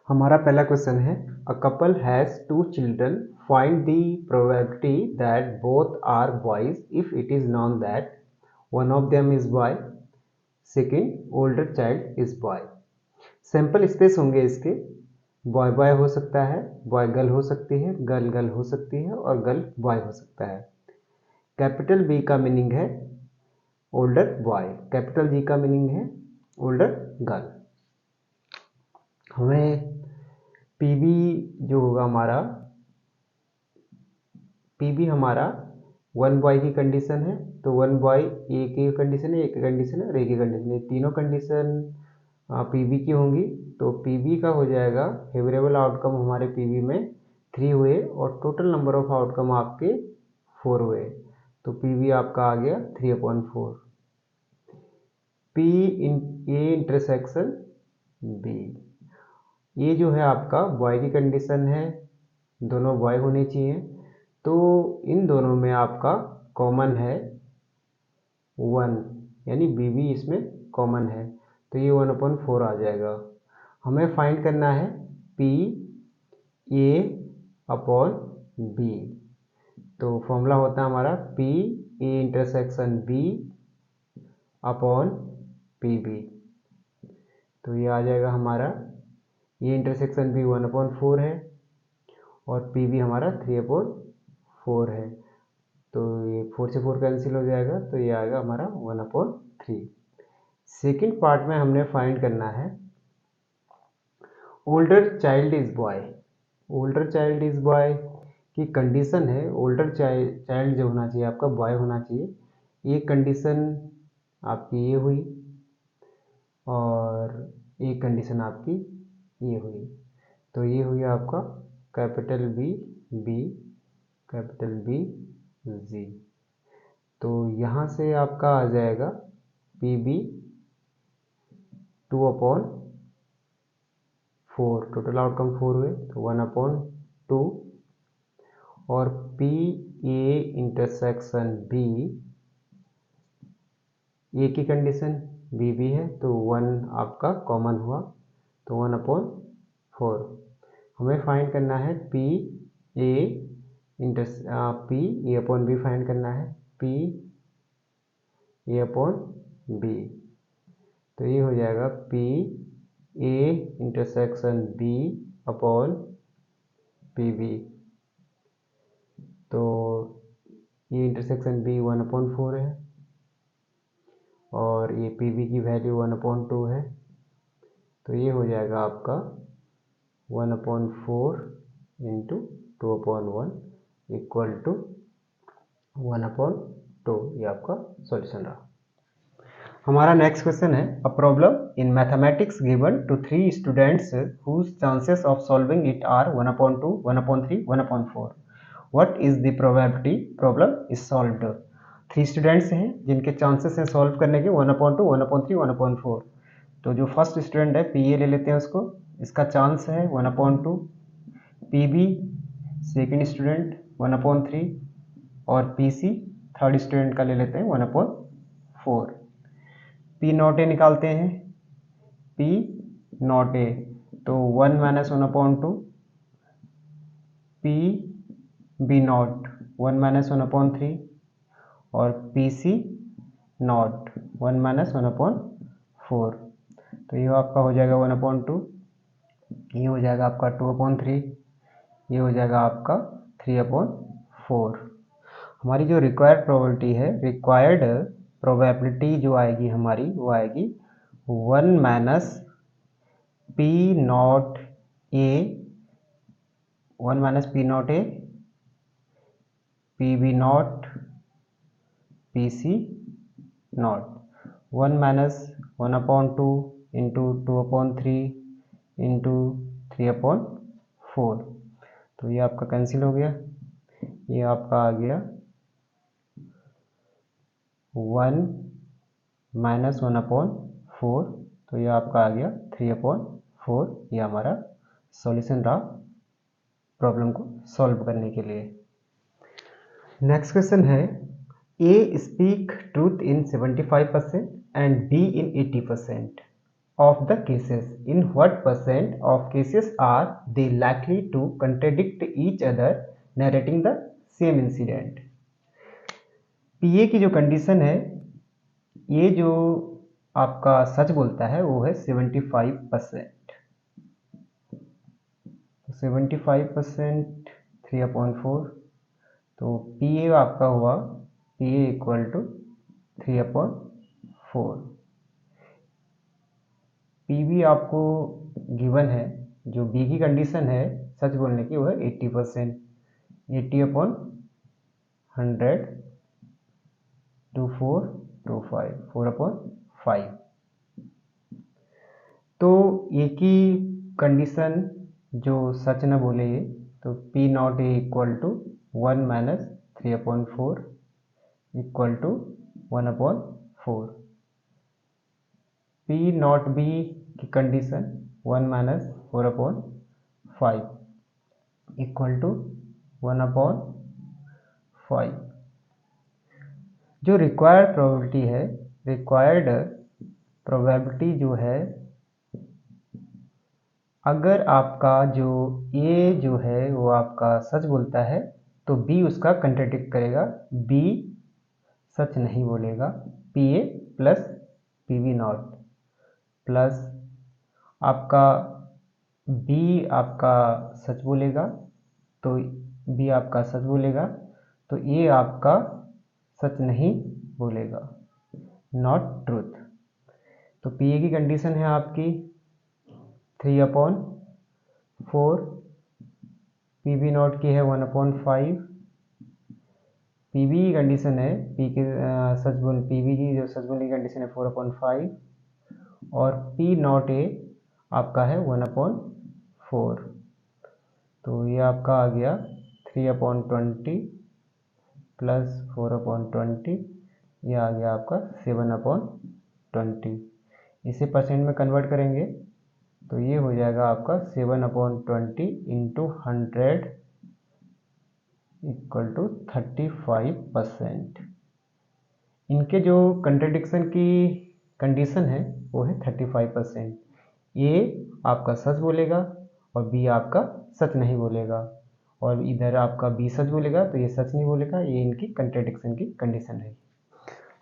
हमारा पहला क्वेश्चन है a couple has 2 children find the probability that both are boys if it is known that one of them is boy second older child is boy. Sample space होंगे इसके, boy boy हो सकता है, boy girl हो सकती है, girl girl हो सकती है और गर्ल बॉय हो सकता है। कैपिटल बी का मीनिंग है ओल्डर बॉय, कैपिटल जी का मीनिंग है ओल्डर गर्ल। हमें पीबी जो होगा हमारा, पीबी हमारा वन बॉय की कंडीशन है, तो वन बॉय ए की कंडीशन है, ए की कंडीशन है और ए की कंडीशन है, तीनों कंडीशन पीबी की होंगी। तो पीबी का हो जाएगा फेवरेबल आउटकम हमारे पीबी में 3 हुए और टोटल नंबर ऑफ आउटकम आपके 4 हुए, तो पीबी आपका आ गया 3/4। P in A intersection B, ये जो है आपका बॉय की कंडीशन है, दोनों बॉय होने चाहिए, तो इन दोनों में आपका कॉमन है 1, यानी बी भी इसमें कॉमन है, तो ये 1/4 आ जाएगा। हमें फाइंड करना है पी ए अपॉन बी, तो फॉर्मूला होता है हमारा P A intersection B upon P B, तो ये आ जाएगा हमारा, ये इंटरसेक्शन बी 1/4 है और पी बी हमारा 3/4 है, तो ये 4 से 4 कैंसिल हो जाएगा, तो ये आएगा हमारा 1/3। सेकेंड पार्ट में हमने फाइंड करना है older child is boy. Older child is boy की कंडीशन है ओल्डर चाइल्ड जो होना चाहिए आपका बॉय होना चाहिए, ये कंडीशन आपकी ये हुई और एक कंडीशन आपकी ये हुई, तो ये हुई आपका capital B B capital B G, तो यहाँ से आपका आ जाएगा पी बी 2/4, टोटल आउटकम 4 हुए तो 1/2, और पी ए इंटरसेक्शन बी, ए की कंडीशन बी भी है तो 1 आपका कॉमन हुआ, तो 1/4। हमें फाइंड करना है P A P A upon B find करना है, पी ए अपॉन बी, तो ये हो जाएगा P A intersection B upon P B, तो ये इंटरसेक्शन बी 1/4 है और ये पी बी की वैल्यू 1/2 है, तो ये हो जाएगा आपका 1/4 इंटू 2/1 इक्वल टू 1/2, ये आपका सॉल्यूशन रहा। हमारा नेक्स्ट क्वेश्चन है a problem in mathematics given to 3 students whose chances of solving it are 1/2, 1/3, 1/4। What is the probability problem is solved. 3 students हैं जिनके चांसेस हैं सॉल्व करने के 1/2, 1/3, 1/4। तो जो फर्स्ट स्टूडेंट है पी ए ले लेते हैं उसको, इसका चांस है 1/2, पी बी सेकेंड स्टूडेंट 1/3 और पी सी थर्ड स्टूडेंट का ले लेते हैं 1/4। पी नॉट ए निकालते हैं, पी नॉट ए तो 1 - 1/2, पी बी नॉट 1 - 1/3 और पी सी नॉट 1 - 1/4, तो ये आपका हो जाएगा 1/2, ये हो जाएगा आपका 2/3, ये हो जाएगा आपका 3/4। हमारी जो रिक्वायर्ड प्रोबेबिलिटी है, रिक्वायर्ड प्रोबेबिलिटी जो आएगी हमारी वो आएगी 1 - P not A, 1 - P not A, P B not, P C not, 1 - 1/2 into 2/3 into 3/4, तो ये आपका कैंसिल हो गया, ये आपका आ गया 1 - 1/4, तो ये आपका आ गया 3/4, ये हमारा सॉल्यूशन रहा प्रॉब्लम को सॉल्व करने के लिए। नेक्स्ट क्वेश्चन है A speak truth in 75% and B in 80%। of the cases. In what percent of cases are they likely to contradict each other narrating the same incident? पीए की जो condition है, ये जो आपका सच बोलता है वो है 75%। 75% 3/4, तो पीए आपका हुआ पीए इक्वल टू 3/4। पीबी आपको गिवन है, जो बी की कंडीशन है सच बोलने की वो है 80%, 80/100 2425 4/5। तो ए की कंडीशन जो सच न बोले ये, तो P not A equal to 1 minus 3/4 equal to 1/4। P not B की कंडीशन 1 माइनस 4/5 इक्वल टू 1/5। जो रिक्वायर्ड प्रोबेबिलिटी है, रिक्वायर्ड प्रोबेबिलिटी जो है, अगर आपका जो ए जो है वो आपका सच बोलता है तो बी उसका कंट्राडिक्ट करेगा, बी सच नहीं बोलेगा। P A plus P B not plus आपका बी आपका सच बोलेगा, तो बी आपका सच बोलेगा तो ए आपका सच नहीं बोलेगा, नॉट ट्रूथ। तो पी ए की कंडीशन है आपकी 3/4, पी बी नॉट की है 1/5। पी बी की कंडीशन है पी की पी बी की जो सच बोलने की कंडीशन है 4/5 और पी नॉट ए आपका है 1/4। तो ये आपका आ गया 3/20 प्लस 4/20, ये आ गया आपका 7/20। इसे परसेंट में कन्वर्ट करेंगे तो ये हो जाएगा आपका 7/20 इंटू 100 इक्वल टू 35%। इनके जो कंट्रडिक्शन की कंडीशन है वो है 35%। ए आपका सच बोलेगा और बी आपका सच नहीं बोलेगा, और इधर आपका बी सच बोलेगा तो ये सच नहीं बोलेगा। ये इनकी कंट्रडिक्शन की कंडीशन है।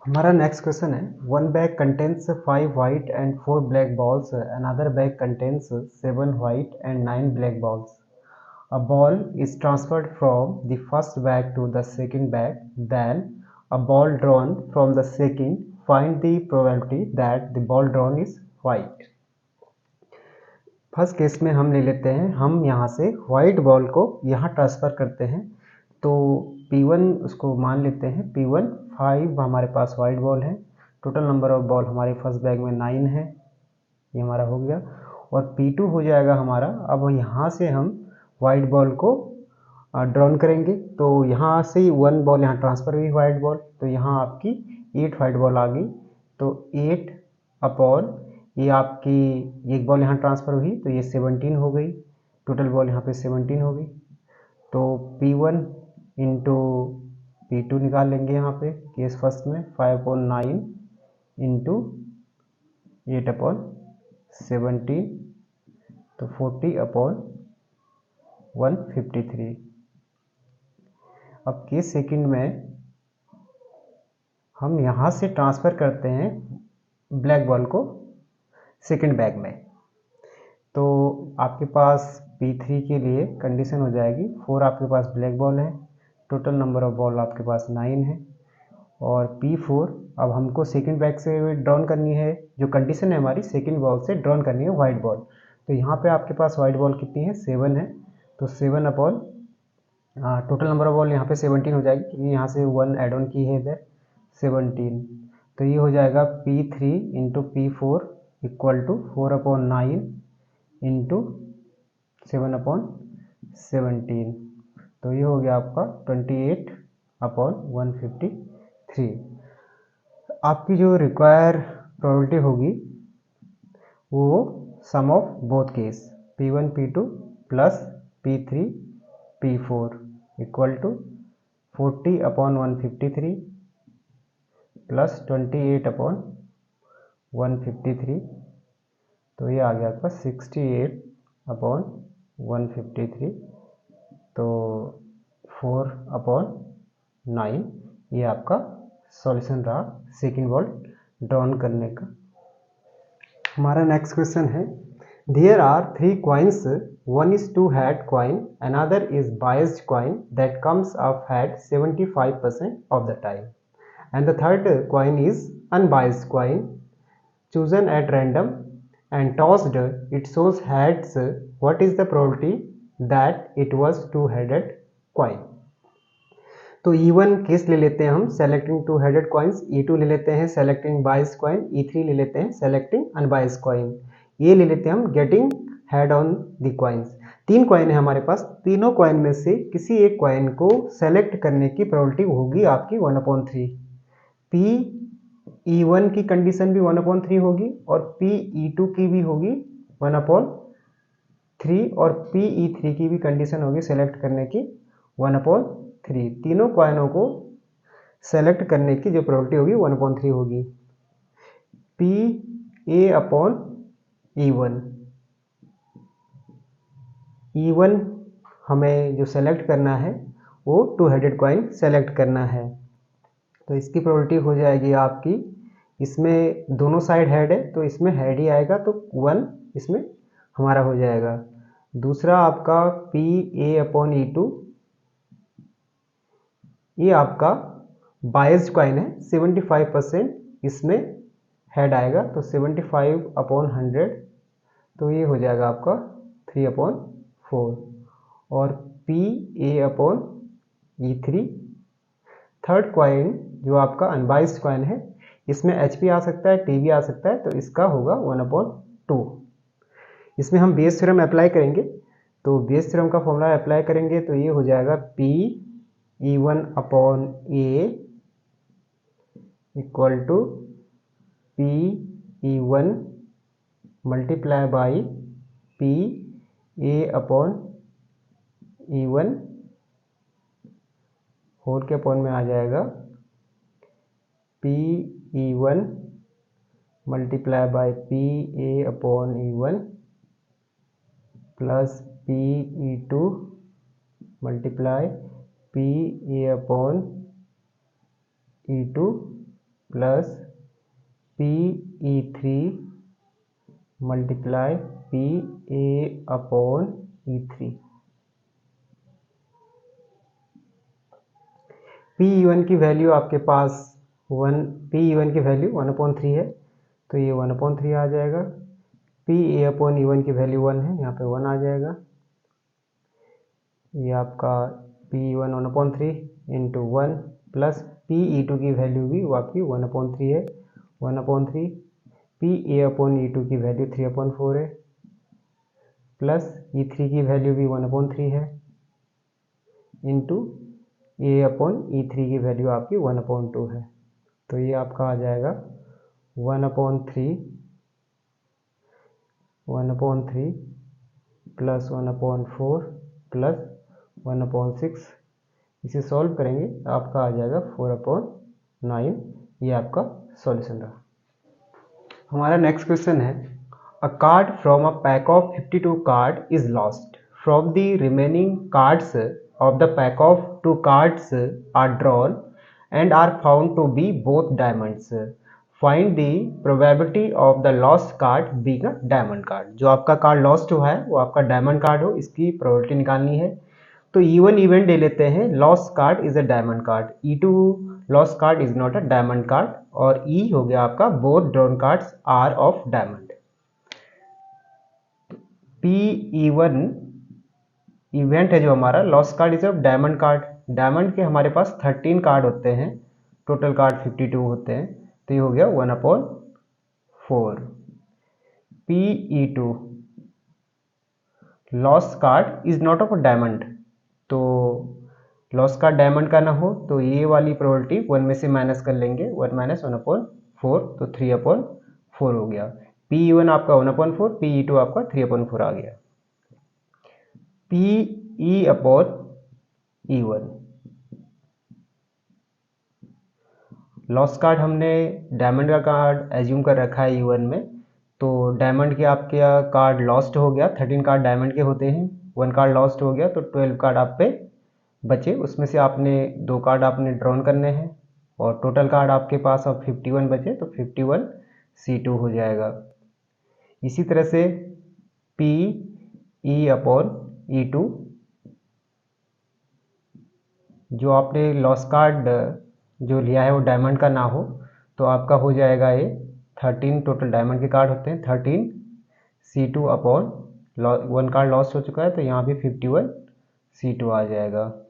हमारा नेक्स्ट क्वेश्चन है, one bag contains 5 white and 4 black balls, another bag contains 7 white and 9 black balls. A ball is transferred from the first bag to the second bag, then a ball drawn from the second. Find the probability that the ball drawn is white. First case में हम ले लेते हैं, हम यहाँ से white ball को यहाँ ट्रांसफ़र करते हैं, तो P1 उसको मान लेते हैं। P1 5 हमारे पास वाइट बॉल है, टोटल नंबर ऑफ बॉल हमारे फर्स्ट बैग में 9 है, ये हमारा हो गया। और P2 हो जाएगा हमारा, अब यहाँ से हम वाइट बॉल को ड्रॉन करेंगे, तो यहाँ से ही 1 बॉल यहाँ ट्रांसफ़र हुई वाइट बॉल, तो यहाँ आपकी 8 वाइट बॉल आ गई। तो 8 अपॉन ये आपकी एक बॉल यहाँ ट्रांसफ़र हुई तो ये 17 हो गई, टोटल बॉल यहाँ पे 17 हो गई। तो P1 इंटू P2 निकाल लेंगे यहाँ पे केस फर्स्ट में, 5/9 इंटू 8/17, तो 40/153। अब केस सेकंड में हम यहाँ से ट्रांसफ़र करते हैं ब्लैक बॉल को सेकंड बैग में, तो आपके पास P3 के लिए कंडीशन हो जाएगी 4 आपके पास ब्लैक बॉल है, टोटल नंबर ऑफ बॉल आपके पास 9 है, और P4 अब हमको सेकंड बैग से ड्रॉन करनी है, जो कंडीशन है हमारी सेकंड बॉल से ड्रॉन करनी है वाइट बॉल। तो यहाँ पे आपके पास वाइट बॉल कितनी है, 7 है, तो 7 upon total number of ball यहाँ पे 17 हो जाएगी, क्योंकि यहाँ से 1 एड ऑन की है इधर 17, तो ये हो जाएगा P3 into P4 equal to 4/9 into 7/17, तो ये हो गया आपका 28/153। आपकी जो रिक्वायर प्रोबेबिलिटी होगी वो sum of both case P1 P2 plus P3 P4 equal to 40/153 plus 28/153 तो ये आ गया आपका 68/153, तो 4/9 ये आपका सॉल्यूशन रहा सेकेंड वॉल्ट ड्रॉन करने का। हमारा नेक्स्ट क्वेश्चन है, there are 3 coins, one is two-head coin, another is biased coin that comes up head 75% of the time, and the third coin is unbiased coin chosen at random and tossed. It shows heads. What is the probability that it was two-headed coin? तो E1 case ले लेते हैं हम selecting two headed coins, E2 ले लेते हैं selecting biased coin, E3 ले लेते हैं सेलेक्टिंग अनबाइस्ड कॉइन, ये ले लेते हैं हम getting head on the coins. 3 coin है हमारे पास, तीनों कॉइन में से किसी एक कॉइन को सेलेक्ट करने की प्रोबेबिलिटी होगी आपकी 1/3। Pe1 की कंडीशन भी 1/3 होगी और Pe2 की भी होगी 1/3 और Pe3 की भी कंडीशन होगी सेलेक्ट करने की 1/3। तीनों कॉइनों को सेलेक्ट करने की जो प्रोबेबिलिटी होगी 1/3 होगी। Pa/E1, E1 हमें जो सेलेक्ट करना है वो टू हेडेड कॉइन सेलेक्ट करना है, तो इसकी प्रोबेबिलिटी हो जाएगी आपकी, इसमें दोनों साइड हेड है तो इसमें हेड ही आएगा, तो 1 इसमें हमारा हो जाएगा। दूसरा आपका Pa/E2, ये आपका बायस्ड कॉइन है, 75% इसमें हेड आएगा, तो 75/100, तो ये हो जाएगा आपका 3/4। और Pa/E3 थर्ड कॉइन जो आपका अनबाइस्ड कॉइन है, इसमें H भी आ सकता है, T भी आ सकता है, तो इसका होगा 1/2। इसमें हम बेस थ्योरम अप्लाई करेंगे, तो बेस थ्योरम का फॉर्मूला अप्लाई करेंगे तो ये हो जाएगा Pe1/A equal to Pe1 multiply by Pa/E1 whole के अपॉन में आ जाएगा Pe1 multiply by Pa/E1 plus Pe2 multiply Pa/E2 plus Pe3 multiply Pa/E3। Pe1 की वैल्यू आपके पास Pe1 की वैल्यू 1/3 है, तो ये 1/3 आ जाएगा। Pa/E1 की वैल्यू 1 है, यहाँ पे 1 आ जाएगा। ये आपका Pe1 1/3 इंटू 1 प्लस Pe2 की वैल्यू भी वो आपकी 1/3 है, 1/3। Pa/E2 की वैल्यू 3/4 है, प्लस E3 की वैल्यू भी 1/3 है, इंटू A/E3 की वैल्यू आपकी 1/2 है, तो ये आपका आ जाएगा 1/3 प्लस 1/4 प्लस 1/6। इसे सॉल्व करेंगे तो आपका आ जाएगा 4/9। ये आपका सॉल्यूशन रहा। हमारा नेक्स्ट क्वेश्चन है, अ card from a pack of 52 card is lost, from the remaining cards of the pack of 2 cards are drawn and are found to be both diamonds. Find the probability of the lost card being a diamond card. जो आपका card lost हुआ है वो आपका diamond card हो, इसकी probability निकालनी है। तो E1 इवेंट ले लेते हैं, lost card is a diamond card, E2 lost card is not a diamond card, और E हो गया आपका both drawn cards are of diamond. Pe1 event है जो हमारा lost card is of diamond card. Diamond के हमारे पास 13 कार्ड होते हैं, टोटल कार्ड 52 होते हैं, तो ये हो गया 1/4। Pe2 lost card is not of diamond, तो लॉस्ट कार्ड डायमंड का ना हो तो ये वाली प्रोबेबिलिटी 1 में से माइनस कर लेंगे, 1 - 1/4, तो 3/4 हो गया। Pe1 आपका 1/4, Pe2 आपका 3/4 आ गया। Pe/E1 लॉस्ट कार्ड हमने डायमंड का कार्ड एज्यूम कर रखा है E1 में, तो डायमंड के आपके कार्ड लॉस्ट हो गया, 13 कार्ड डायमंड के होते हैं, 1 कार्ड लॉस्ट हो गया तो 12 कार्ड आप पे बचे, उसमें से आपने 2 कार्ड आपने ड्रॉन करने हैं और टोटल कार्ड आपके पास अब 51 बचे, तो 51 C2 हो जाएगा। इसी तरह से PE/E2 जो आपने लॉस कार्ड जो लिया है वो डायमंड का ना हो तो आपका हो जाएगा ये 13, टोटल डायमंड के कार्ड होते हैं 13 C2 अपॉन 1 कार्ड लॉस हो चुका है तो यहाँ भी 51 C2 आ जाएगा।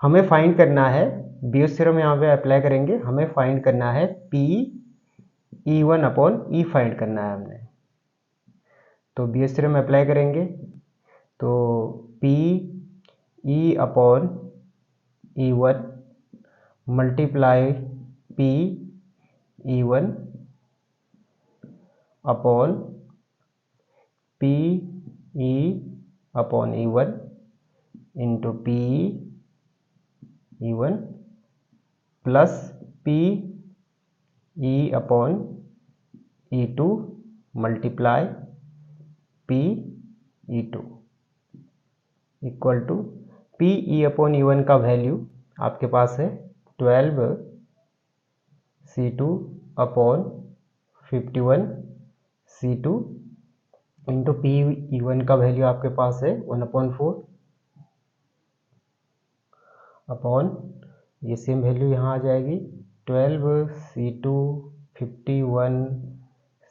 हमें फाइंड करना है, बियोस थ्योरम यहाँ पे अप्लाई करेंगे, हमें फाइंड करना है PE1 अपॉन E फाइंड करना है हमने। तो बियोस थ्योरम अप्लाई करेंगे तो PE upon E1 multiply PE1 upon PE upon E1 into PE1 plus PE upon E2 multiply PE2 equal to PE upon E1 का वैल्यू आपके पास है 12 C2 upon 51 C2 into PE1 का वैल्यू आपके पास है 1/4 upon ये same value यहाँ आ जाएगी 12 C2 51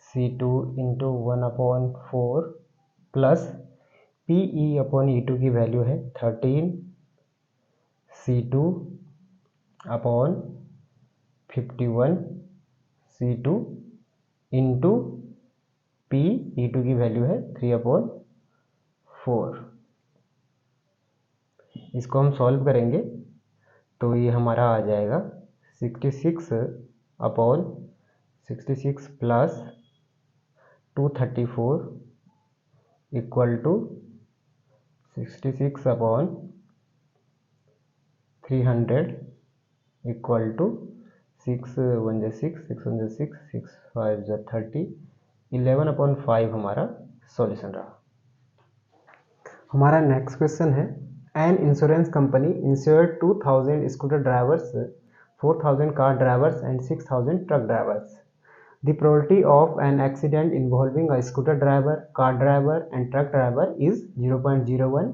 C2 into 1/4 plus PE upon E2 की वैल्यू है 13 C2 upon 51 C2 into PE2 की वैल्यू है 3/4। इसको हम सॉल्व करेंगे तो ये हमारा आ जाएगा 66 upon 66 plus 234 equal to 66 upon 300 equal to 6 1 जा 6 6 1 जा 6 6 5 जा 30 11/5 हमारा सॉल्यूशन रहा। हमारा नेक्स्ट क्वेश्चन है an insurance company insured 2000 scooter drivers 4000 car drivers and 6000 truck drivers. The probability of an accident involving a scooter driver, car driver and truck driver is 0.01,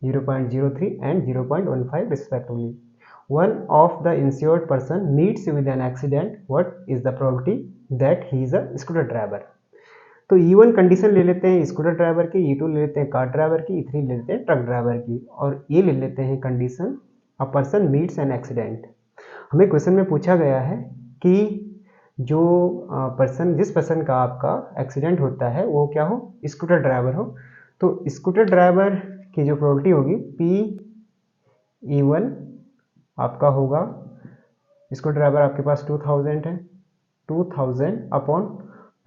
0.03 and 0.15 respectively. One of the insured person meets with an accident. What is the probability that he is a scooter driver? तो E1 condition ले लेते हैं scooter driver की, E2 ले लेते हैं car driver की, E3 ले लेते हैं ट्रक ड्राइवर की और ये ले लेते हैं condition a person meets an accident. हमें क्वेश्चन में पूछा गया है कि जो जिस पर्सन का आपका एक्सीडेंट होता है वो क्या हो, स्कूटर ड्राइवर हो। तो स्कूटर ड्राइवर की जो प्रोबेबिलिटी होगी PE1 आपका होगा, स्कूटर ड्राइवर आपके पास 2000 है, 2000 upon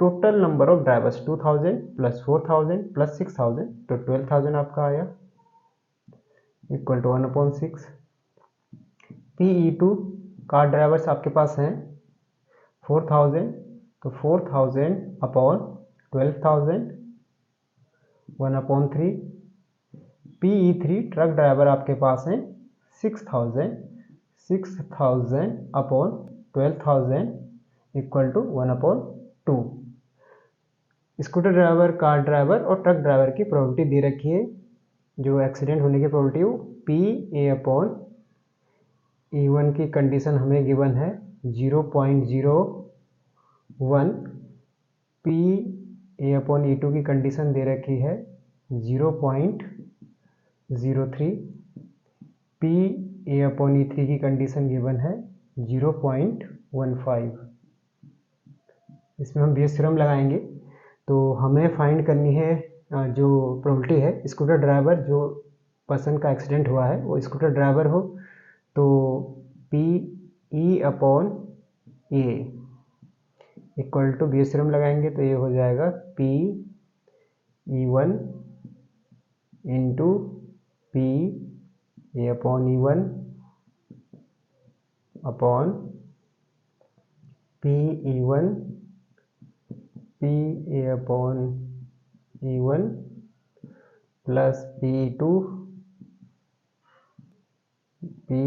total number of drivers 2000 plus 4000 plus 6000 तो 12000 आपका आया equal to 1/6। PE2 car drivers आपके पास हैं 4000 तो 4000 अपॉन 12000 1/3। PE3 ट्रक ड्राइवर आपके पास हैं 6000 upon 12000 equal to 1/2। Scooter driver, car driver और ट्रक ड्राइवर की प्रोबेबिलिटी दे रखी है, जो एक्सीडेंट होने की प्रोबेबिलिटी हो PA/E1 की कंडीशन हमें गिवन है 0.01, PA/E2 की कंडीशन दे रखी है 0.03, PA/E3 की कंडीशन गिवन है 0.15। इसमें हम बेस थ्योरम लगाएंगे तो हमें फाइंड करनी है जो प्रोबेबिलिटी है स्कूटर ड्राइवर, जो पर्सन का एक्सीडेंट हुआ है वो स्कूटर ड्राइवर हो तो PE/A equal to Bayes theorem लगाएंगे तो ये हो जाएगा PE1 into PA/E1 upon PE1 P A upon E one plus P two P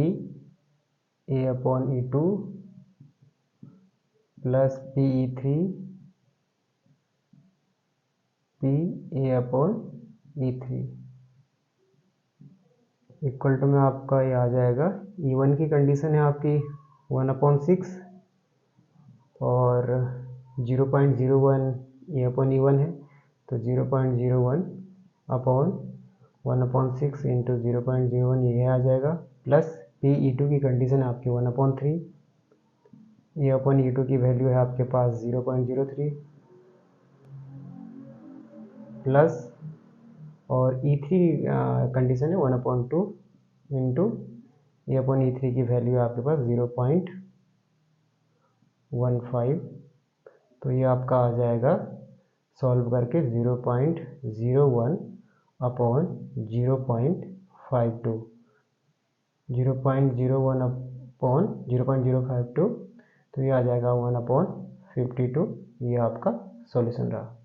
A upon E two plus P E three P A upon E three equal to में आपका ये आ जाएगा। E one की condition है आपकी 1/6 और 0.01 ए upon E one है, तो 0.01 अपॉन 1/6 इंटू 0.01 ये आ जाएगा, प्लस पी ई टू की कंडीशन है आपकी 1/3, ए अपॉन ई टू की वैल्यू है आपके पास 0.03 प्लस और ई थ्री कंडीशन है 1/2 इंटू ए अपॉन ई थ्री की वैल्यू है आपके पास 0.15, तो ये आपका आ जाएगा सॉल्व करके 0.01 अपॉन 0.52, 0.01 अपॉन 0.052, तो ये आ जाएगा 1/52। ये आपका सॉल्यूशन रहा।